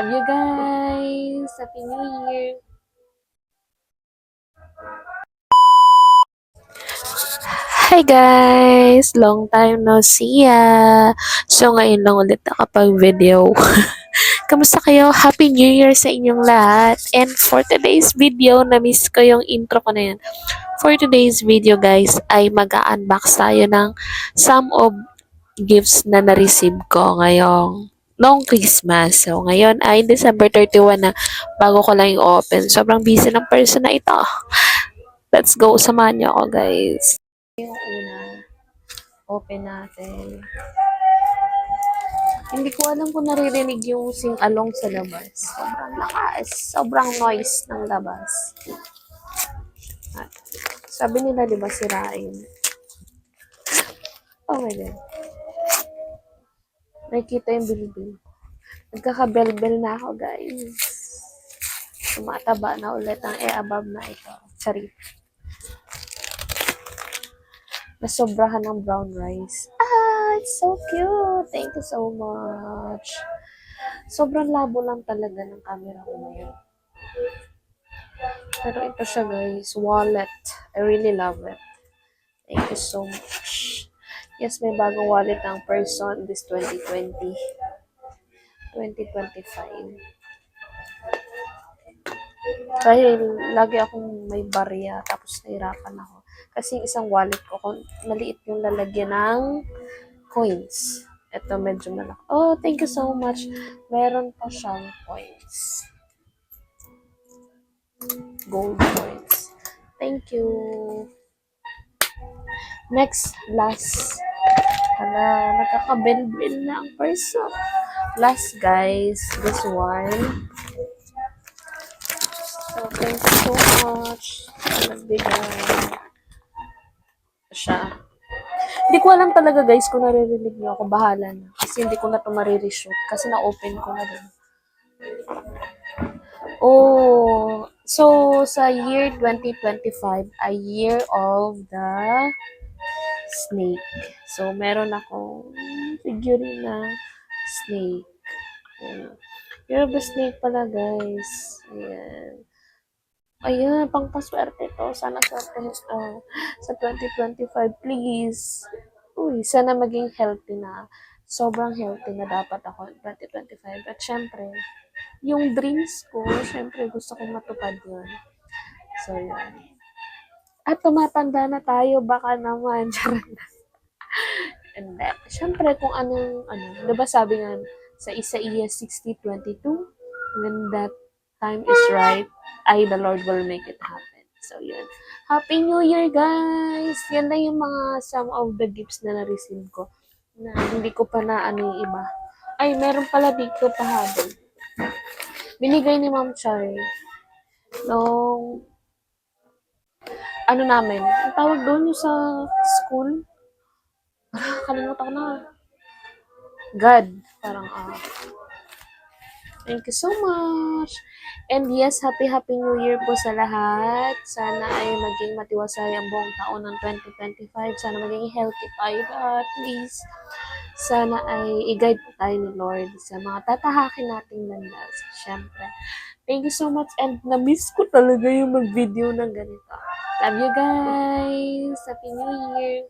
Love you guys. Happy New Year. Hi guys! Long time no see ya! So ngayon lang ulit nakapag-video. Kamusta kayo? Happy New Year sa inyong lahat! And for today's video, na-miss ko yung intro ko na yan. For today's video guys, ay mag-unbox tayo ng some of gifts na na-receive ko ngayong long Christmas. So ngayon ay December 31 na bago ko lang yung open. Sobrang busy ng person na ito. Let's go! Samahan niyo ako guys. Yung una, open natin. Hindi ko alam kung naririnig yung sing-along sa labas. Sobrang lakas. Sobrang noise ng labas. At, sabi nila, di ba, sirain. Oh my God. Nakikita yung bilbil. Nagkakabel-bel na ako, guys. Tumataba na ulit ang above na ito. Charit. Nasobrahan ng brown rice. Ah, it's so cute. Thank you so much. Sobrang labo lang talaga ng camera ko ngayon. Pero ito siya guys, wallet. I really love it. Thank you so much. Yes, may bagong wallet ang person this 2020. 2025. Dahil lagi akong may barya tapos nahirapan ako. Kasi yung isang wallet ko, maliit yung lalagyan ng coins. Ito medyo malaki. Oh, thank you so much. Meron pa siyang coins. Gold coins. Thank you. Next, last. Hala, nakakabel-bel na ang person. Last, guys, this one. So, thank you so much. Nagbigay siya. Hindi ko alam talaga, guys, kung naririnig niyo ako. Bahala na. Kasi hindi ko na ito marireshoot. Kasi na-open ko na din. Oh, so sa year 2025, a year of the snake. So, meron akong figurine na snake. Ayan. Year of the snake pala, guys. Ayan. Ayan, pang paswerte to. Sana swerte sa 2025, please. Uy, sana maging healthy na. Sobrang healthy na dapat ako in 2025. At syempre, yung dreams ko, syempre gusto kong matupad yun. So, yun. At tumatanda na tayo, baka naman. And then, syempre kung di ba sabi nga sa Isaiah 60:22, when that time is right, the Lord will make it happen. So, yun. Happy New Year, guys! Yan na yung mga some of the gifts na na-receive ko na hindi ko pa na yung iba. Ay, meron pala dito pahabol. Binigay ni Ma'am Char nung namin, ang tawag doon yung sa school. Kalimutan ko na. God. Parang, Thank you so much. And yes, happy New Year po sa lahat. Sana ay maging matiwasay ang buong taon ng 2025. Sana maging healthy tayo lahat, please. Sana ay i-guide po tayo ni Lord sa mga tatahakin nating landas. Siyempre. Thank you so much. And na-miss ko talaga yung mag-video ng ganito. Love you guys. Happy New Year.